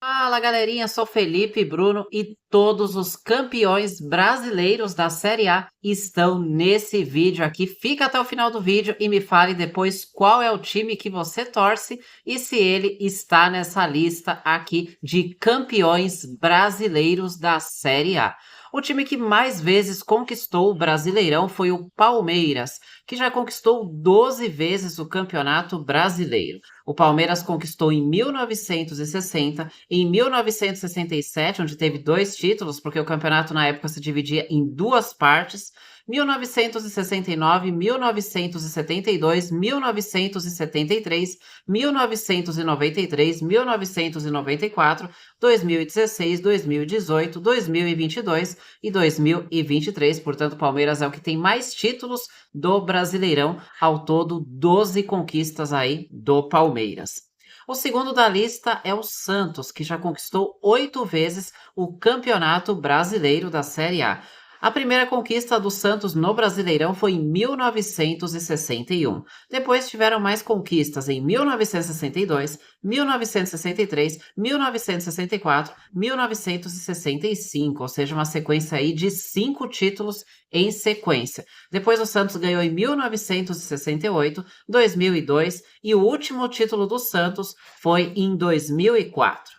Fala galerinha, sou Felipe Bruno e todos os campeões brasileiros da Série A estão nesse vídeo aqui. Fica até o final do vídeo e me fale depois qual é o time que você torce e se ele está nessa lista aqui de campeões brasileiros da Série A. O time que mais vezes conquistou o Brasileirão foi o Palmeiras, que já conquistou 12 vezes o Campeonato Brasileiro. O Palmeiras conquistou em 1960, em 1967, onde teve dois títulos, porque o campeonato na época se dividia em duas partes, 1969, 1972, 1973, 1993, 1994, 2016, 2018, 2022 e 2023. Portanto, o Palmeiras é o que tem mais títulos do Brasileirão, ao todo 12 conquistas aí do Palmeiras. O segundo da lista é o Santos, que já conquistou 8 vezes o Campeonato Brasileiro da Série A. A primeira conquista do Santos no Brasileirão foi em 1961. Depois tiveram mais conquistas em 1962, 1963, 1964, 1965, ou seja, uma sequência aí de 5 títulos em sequência. Depois o Santos ganhou em 1968, 2002 e o último título do Santos foi em 2004.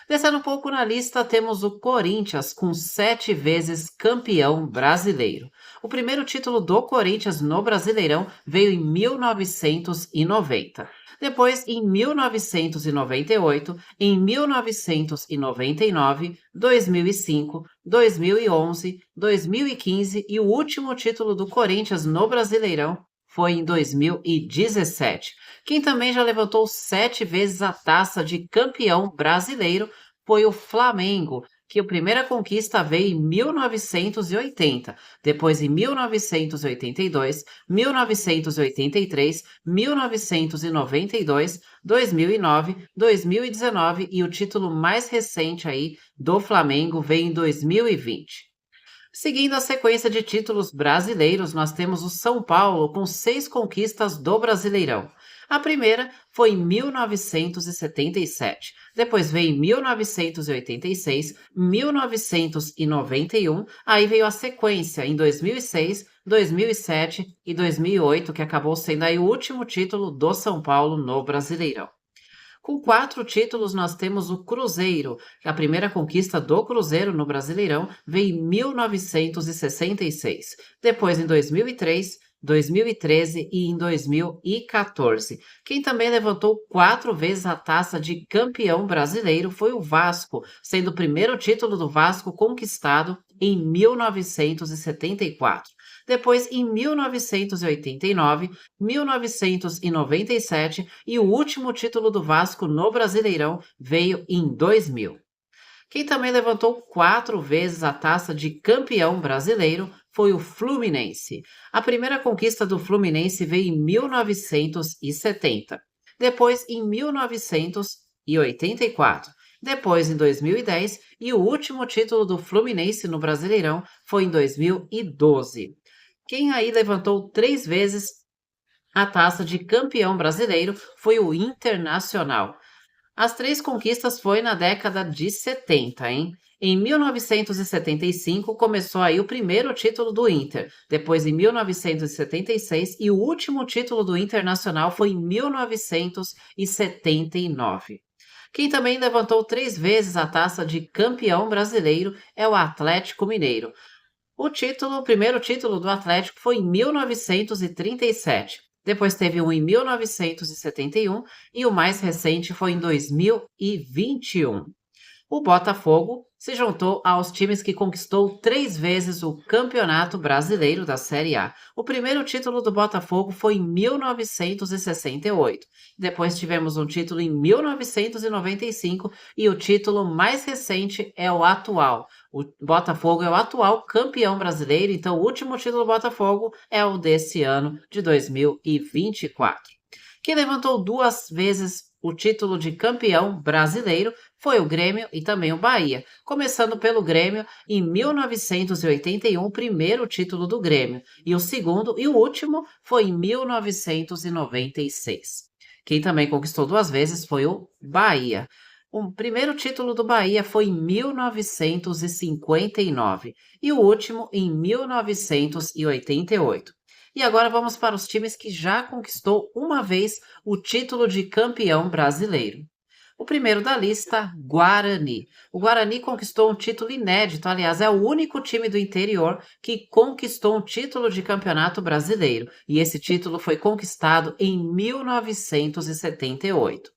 Descendo um pouco na lista, temos o Corinthians, com 7 vezes campeão brasileiro. O primeiro título do Corinthians no Brasileirão veio em 1990. Depois, em 1998, em 1999, 2005, 2011, 2015 e o último título do Corinthians no Brasileirão foi em 2017. Quem também já levantou 7 vezes a taça de campeão brasileiro foi o Flamengo, que a primeira conquista veio em 1980, depois em 1982, 1983, 1992, 2009, 2019 e o título mais recente aí do Flamengo veio em 2020. Seguindo a sequência de títulos brasileiros, nós temos o São Paulo com 6 conquistas do Brasileirão. A primeira foi em 1977, depois veio em 1986, 1991, aí veio a sequência em 2006, 2007 e 2008, que acabou sendo aí o último título do São Paulo no Brasileirão. Com 4 títulos, nós temos o Cruzeiro. A primeira conquista do Cruzeiro no Brasileirão veio em 1966. Depois, em 2003, 2013 e em 2014. Quem também levantou 4 vezes a taça de campeão brasileiro foi o Vasco, sendo o primeiro título do Vasco conquistado em 1974. Depois, em 1989, 1997 e o último título do Vasco no Brasileirão veio em 2000. Quem também levantou 4 vezes a taça de campeão brasileiro foi o Fluminense. A primeira conquista do Fluminense veio em 1970, depois em 1984, depois em 2010 e o último título do Fluminense no Brasileirão foi em 2012. Quem aí levantou 3 vezes a taça de campeão brasileiro foi o Internacional. As 3 conquistas foi na década de 70, hein? Em 1975 começou aí o primeiro título do Inter, depois em 1976 e o último título do Internacional foi em 1979. Quem também levantou 3 vezes a taça de campeão brasileiro é o Atlético Mineiro. O primeiro título do Atlético foi em 1937. Depois teve um em 1971 e o mais recente foi em 2021. O Botafogo se juntou aos times que conquistou 3 vezes o Campeonato Brasileiro da Série A. O primeiro título do Botafogo foi em 1968. Depois tivemos um título em 1995 e o título mais recente é o atual. O Botafogo é o atual campeão brasileiro, então o último título do Botafogo é o desse ano de 2024. Quem levantou 2 vezes o título de campeão brasileiro foi o Grêmio e também o Bahia. Começando pelo Grêmio, em 1981, o primeiro título do Grêmio, e o segundo e o último foi em 1996. Quem também conquistou 2 vezes foi o Bahia. O primeiro título do Bahia foi em 1959 e o último em 1988. E agora vamos para os times que já conquistou uma vez o título de campeão brasileiro. O primeiro da lista, Guarani. O Guarani conquistou um título inédito, aliás, é o único time do interior que conquistou um título de campeonato brasileiro, e esse título foi conquistado em 1978.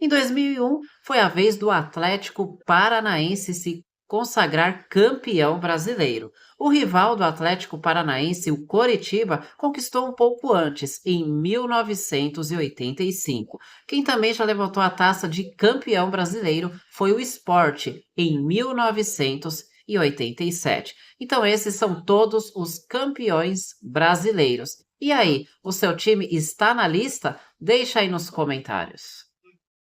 Em 2001, foi a vez do Atlético Paranaense se consagrar campeão brasileiro. O rival do Atlético Paranaense, o Coritiba, conquistou um pouco antes, em 1985. Quem também já levantou a taça de campeão brasileiro foi o Sport, em 1987. Então, esses são todos os campeões brasileiros. E aí, o seu time está na lista? Deixa aí nos comentários.